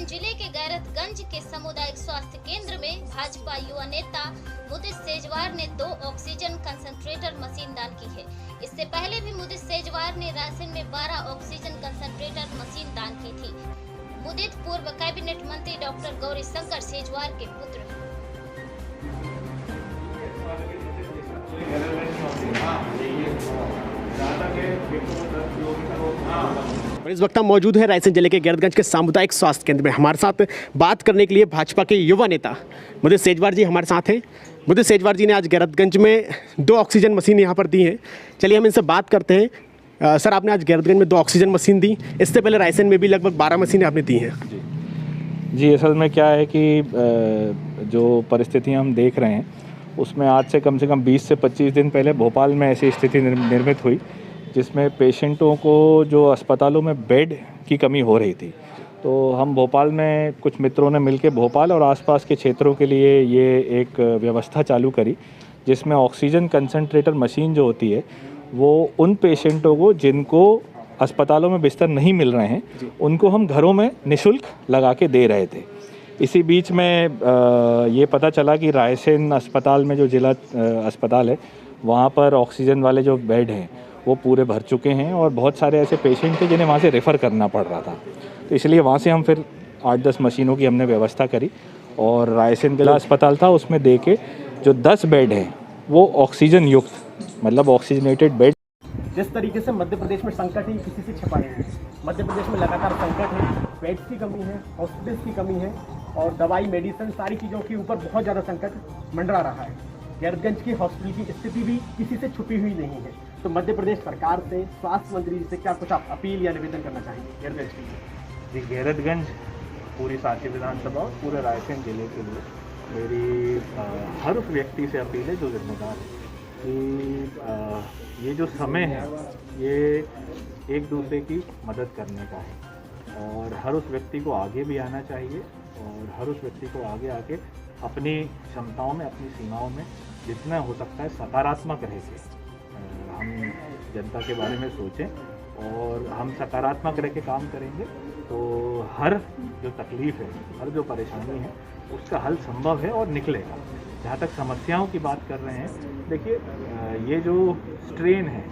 रायसेन जिले के गैरतगंज के सामुदायिक स्वास्थ्य केंद्र में भाजपा युवा नेता मुदित सेजवार ने 2 ऑक्सीजन कंसंट्रेटर मशीन दान की है। इससे पहले भी मुदित सेजवार ने रायसेन में 12 ऑक्सीजन कंसंट्रेटर मशीन दान की थी। मुदित पूर्व कैबिनेट मंत्री डॉक्टर गौरी शंकर सेजवार के पुत्र हैं। और इस वक्त हम मौजूद है रायसेन जिले के गैरतगंज के सामुदायिक स्वास्थ्य केंद्र में। हमारे साथ बात करने के लिए भाजपा के युवा नेता मुदित सेजवार जी हमारे साथ हैं। मुदित सेजवार जी ने आज गैरतगंज में 2 ऑक्सीजन मशीन यहाँ पर दी हैं। चलिए हम इनसे बात करते हैं। सर, आपने आज गैरतगंज में 2 ऑक्सीजन मशीन दी, इससे पहले रायसेन में भी लगभग 12 मशीनें आपने दी हैं। जी, असल में क्या है कि जो परिस्थितियाँ हम देख रहे हैं उसमें आज से कम 20 से 25 दिन पहले भोपाल में ऐसी स्थिति निर्मित हुई जिसमें पेशेंटों को जो अस्पतालों में बेड की कमी हो रही थी। तो हम भोपाल में कुछ मित्रों ने मिलकर भोपाल और आसपास के क्षेत्रों के लिए ये एक व्यवस्था चालू करी जिसमें ऑक्सीजन कंसंट्रेटर मशीन जो होती है वो उन पेशेंटों को जिनको अस्पतालों में बिस्तर नहीं मिल रहे हैं उनको हम घरों में निःशुल्क लगा के दे रहे थे। इसी बीच में ये पता चला कि रायसेन अस्पताल में जो जिला अस्पताल है वहाँ पर ऑक्सीजन वाले जो बेड हैं वो पूरे भर चुके हैं और बहुत सारे ऐसे पेशेंट थे जिन्हें वहाँ से रेफ़र करना पड़ रहा था। तो इसलिए वहाँ से हम फिर 8-10 मशीनों की हमने व्यवस्था करी और रायसेन जिला अस्पताल था उसमें दे के जो 10 बेड हैं वो ऑक्सीजन युक्त मतलब ऑक्सीजनेटेड बेड। जिस तरीके से मध्य प्रदेश में संकट है किसी से छिपा नहीं है। मध्य प्रदेश में लगातार संकट है, बेड्स की कमी है, हॉस्पिटल्स की कमी है और दवाई मेडिसिन सारी चीज़ों के ऊपर बहुत ज़्यादा संकट मंडरा रहा है। गैरतगंज की हॉस्पिटल की स्थिति भी किसी से छुपी हुई नहीं है। तो मध्य प्रदेश सरकार से, स्वास्थ्य मंत्री जी से क्या कुछ आप अपील या निवेदन करना चाहेंगे गैरतगंज के लिए? जी, गैरतगंज पूरी साथी विधानसभा और पूरे रायसेन जिले के लिए मेरी हर उस व्यक्ति से अपील है जो जिम्मेदार है कि ये जो समय है ये एक दूसरे की मदद करने का है और हर उस व्यक्ति को आगे भी आना चाहिए और हर उस व्यक्ति को आगे आके अपनी क्षमताओं में, अपनी सीमाओं में जितना हो सकता है सकारात्मक रह के हम जनता के बारे में सोचें और हम सकारात्मक रह के काम करेंगे तो हर जो तकलीफ़ है, हर जो परेशानी है उसका हल संभव है और निकलेगा। जहाँ तक समस्याओं की बात कर रहे हैं, देखिए ये जो स्ट्रेन है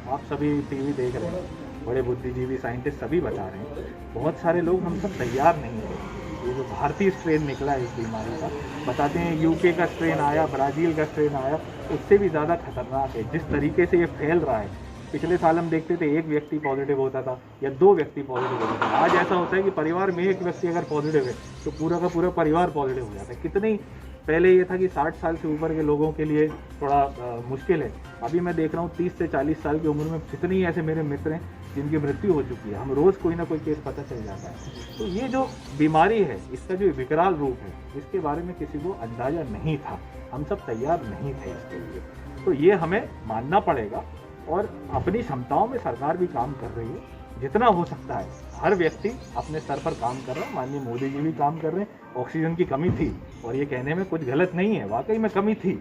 आप सभी टीवी देख रहे हैं, बड़े बुद्धिजीवी साइंटिस्ट सभी बता रहे हैं, बहुत सारे लोग हम सब तैयार नहीं हैं। ये जो भारतीय स्ट्रेन निकला है इस बीमारी का, बताते हैं यूके का स्ट्रेन आया, ब्राज़ील का स्ट्रेन आया, उससे भी ज़्यादा खतरनाक है। जिस तरीके से ये फैल रहा है, पिछले साल हम देखते थे 1 व्यक्ति पॉजिटिव होता था या 2 व्यक्ति पॉजिटिव होता था। आज ऐसा होता है कि परिवार में 1 व्यक्ति अगर पॉजिटिव है तो पूरा का पूरा परिवार पॉजिटिव हो जाता है। कितनी पहले ये था कि 60 साल से ऊपर के लोगों के लिए थोड़ा मुश्किल है। अभी मैं देख रहा हूँ 30 से 40 साल की उम्र में कितनी ऐसे मेरे मित्र हैं जिनकी मृत्यु हो चुकी है। हम रोज़ कोई ना कोई केस पता चल जाता है। तो ये जो बीमारी है, इसका जो विकराल रूप है, इसके बारे में किसी को अंदाज़ा नहीं था, हम सब तैयार नहीं थे इसके लिए। तो ये हमें मानना पड़ेगा और अपनी क्षमताओं में सरकार भी काम कर रही है, जितना हो सकता है हर व्यक्ति अपने स्तर पर काम कर रहा है। माननीय मोदी जी भी काम कर रहे हैं। ऑक्सीजन की कमी थी और ये कहने में कुछ गलत नहीं है, वाकई में कमी थी,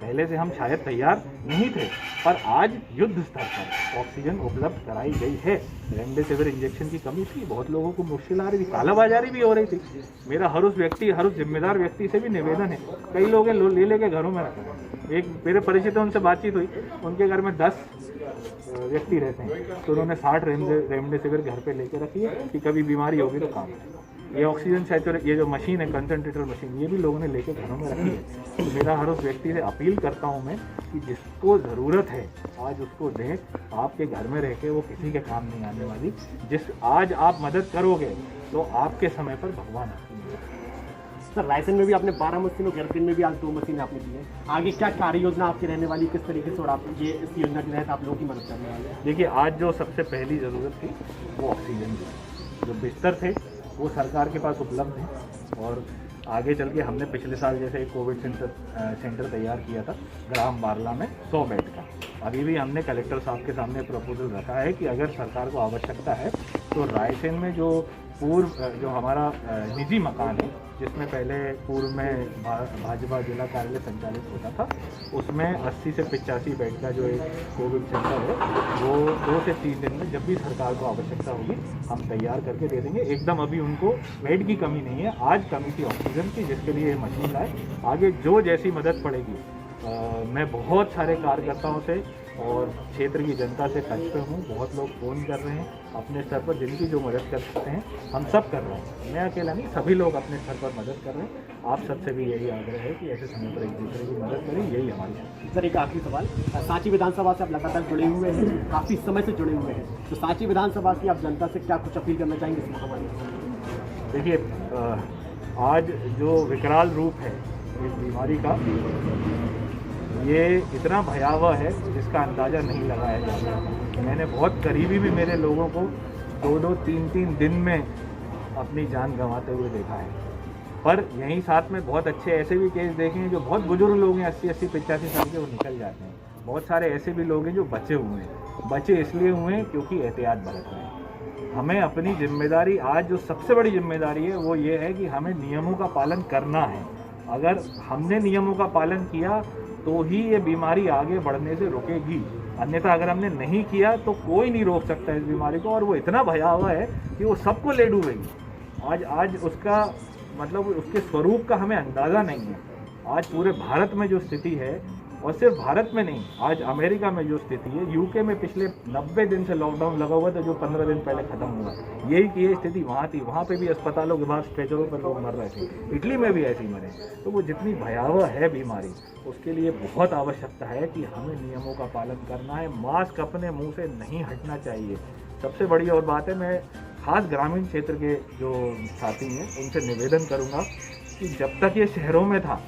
पहले से हम शायद तैयार नहीं थे, पर आज युद्ध स्तर पर ऑक्सीजन उपलब्ध कराई गई है। रेमडेसिविर इंजेक्शन की कमी थी, बहुत लोगों को मुश्किल आ रही थी, कालाबाजारी भी हो रही थी। मेरा हर उस जिम्मेदार व्यक्ति से भी निवेदन है, कई लोग ले घरों में रखे। एक मेरे परिचित उनसे बातचीत हुई, उनके घर में 10 व्यक्ति रहते हैं तो उन्होंने 60 रेमडेसिविर घर पे लेके रखी है कि कभी बीमारी होगी तो काम है। ये ऑक्सीजन सैचुरेट ये जो मशीन है कंसंट्रेटर मशीन, ये भी लोगों ने लेके घरों में रखी है। तो मेरा हर उस व्यक्ति से अपील करता हूँ मैं कि जिसको ज़रूरत है आज उसको दें। आपके घर में रह के वो किसी के काम नहीं आने वाली। जिस आज आप मदद करोगे तो आपके समय पर भगवान आपकी मदद। सर, रायसेन में भी आपने 12 मशीनों, गैरतगंज में भी आज 2 मशीनें आपने दी हैं। आगे क्या कार्य योजना आपकी रहने वाली, किस तरीके से और आप ये इस योजना के तहत आप लोगों की मदद करने वाले हैं? देखिए, आज जो सबसे पहली ज़रूरत थी वो ऑक्सीजन की। जो बिस्तर थे वो सरकार के पास उपलब्ध हैं और आगे चल के हमने पिछले साल जैसे एक कोविड सेंटर तैयार किया था ग्राम बारला में 100 बेड का। अभी भी हमने कलेक्टर साहब के सामने प्रपोजल रखा है कि अगर सरकार को आवश्यकता है तो रायसेन में जो जो हमारा निजी मकान है, जिसमें पहले पूर्व में भाजपा जिला कार्यालय संचालित होता था, उसमें 80 से 85 बेड का जो एक कोविड सेंटर है, वो 2 से 3 दिन में जब भी सरकार को आवश्यकता होगी हम तैयार करके दे देंगे। एकदम अभी उनको बेड की कमी नहीं है। आज कमी थी ऑक्सीजन की, जिसके लिए मशीन लाए। आगे जो जैसी मदद पड़ेगी, मैं बहुत सारे कार्यकर्ताओं से और क्षेत्र की जनता से टच पे हूँ। बहुत लोग फ़ोन कर रहे हैं अपने स्तर पर, जिनकी जो मदद कर सकते हैं हम सब कर रहे हैं। मैं अकेला नहीं, सभी लोग अपने स्तर पर मदद कर रहे हैं। आप सबसे भी यही आग्रह है कि ऐसे समय पर एक दूसरे की मदद करें, यही हमारी। सर, एक आखिरी सवाल, सांची विधानसभा से आप लगातार जुड़े हुए हैं, काफ़ी समय से जुड़े हुए हैं, तो सांची विधानसभा की आप जनता से क्या कुछ अपील करना चाहेंगे इस महामारी से? देखिए, आज जो विकराल रूप है इस बीमारी का, ये इतना भयावह है जिसका अंदाज़ा नहीं लगाया जा सकता। मैंने बहुत करीबी भी मेरे लोगों को 2-2, 3-3 दिन में अपनी जान गंवाते हुए देखा है। पर यहीं साथ में बहुत अच्छे ऐसे भी केस देखे हैं जो बहुत बुजुर्ग लोग हैं, 80-80, 85 साल के, वो निकल जाते हैं। बहुत सारे ऐसे भी लोग हैं जो बचे हुए हैं। बचे इसलिए हुए हैं क्योंकि एहतियात बरत रहे हैं। हमें अपनी जिम्मेदारी, आज जो सबसे बड़ी जिम्मेदारी है वो ये है कि हमें नियमों का पालन करना है। अगर हमने नियमों का पालन किया तो ही ये बीमारी आगे बढ़ने से रुकेगी, अन्यथा अगर हमने नहीं किया तो कोई नहीं रोक सकता इस बीमारी को। और वो इतना भयावह है कि वो सबको ले डूबेगी। आज उसका मतलब उसके स्वरूप का हमें अंदाज़ा नहीं है। आज पूरे भारत में जो स्थिति है, और सिर्फ भारत में नहीं, आज अमेरिका में जो स्थिति है, यूके में पिछले 90 दिन से लॉकडाउन लगा हुआ था, जो 15 दिन पहले ख़त्म हुआ, यही की ये स्थिति वहाँ थी। वहाँ पे भी अस्पतालों के बाहर स्ट्रेचरों पर लोग मर रहे थे। इटली में भी ऐसे ही मरे। तो वो जितनी भयावह है बीमारी, उसके लिए बहुत आवश्यकता है कि हमें नियमों का पालन करना है। मास्क अपने मुँह से नहीं हटना चाहिए। सबसे बड़ी और बात है, मैं खास ग्रामीण क्षेत्र के जो साथी हैं उनसे निवेदन करूँगा कि जब तक ये शहरों में था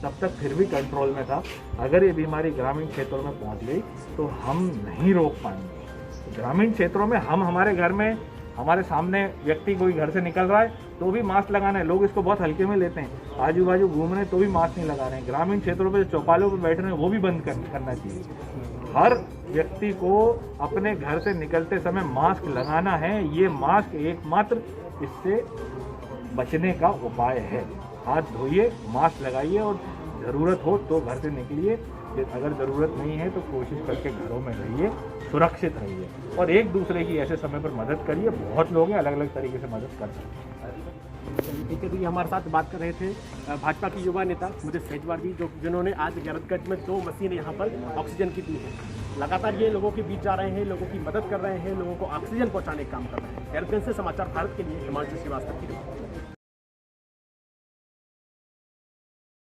तब तक फिर भी कंट्रोल में था। अगर ये बीमारी ग्रामीण क्षेत्रों में पहुंच गई तो हम नहीं रोक पाएंगे। ग्रामीण क्षेत्रों में हम, हमारे घर में, हमारे सामने व्यक्ति कोई घर से निकल रहा है तो भी मास्क लगाना है। लोग इसको बहुत हल्के में लेते हैं। आजू बाजू घूम रहे हैं तो भी मास्क नहीं लगा रहे हैं। ग्रामीण क्षेत्रों में जो चौपालों पर बैठ रहे हैं वो भी बंद करना चाहिए। हर व्यक्ति को अपने घर से निकलते समय मास्क लगाना है। ये मास्क एकमात्र इससे बचने का उपाय है। हाथ धोइए, मास्क लगाइए और ज़रूरत हो तो घर से निकलिए। अगर ज़रूरत नहीं है तो कोशिश करके घरों में रहिए, सुरक्षित रहिए और एक दूसरे की ऐसे समय पर मदद करिए। बहुत लोग हैं, अलग अलग तरीके से मदद कर सकते हैं। ठीक है, तो ये हमारे साथ बात कर रहे थे भाजपा की युवा नेता मुझे सेजवार जी, जिन्होंने आज गैरतगंज में 2 मशीन यहाँ पर ऑक्सीजन की दी है। लगातार ये लोगों के बीच जा रहे हैं, लोगों की मदद कर रहे हैं, लोगों को ऑक्सीजन पहुँचाने का काम कर रहे हैं। गैरतगंज से समाचार भारत के लिए हिमांशु श्रीवास्तव की रिपोर्ट।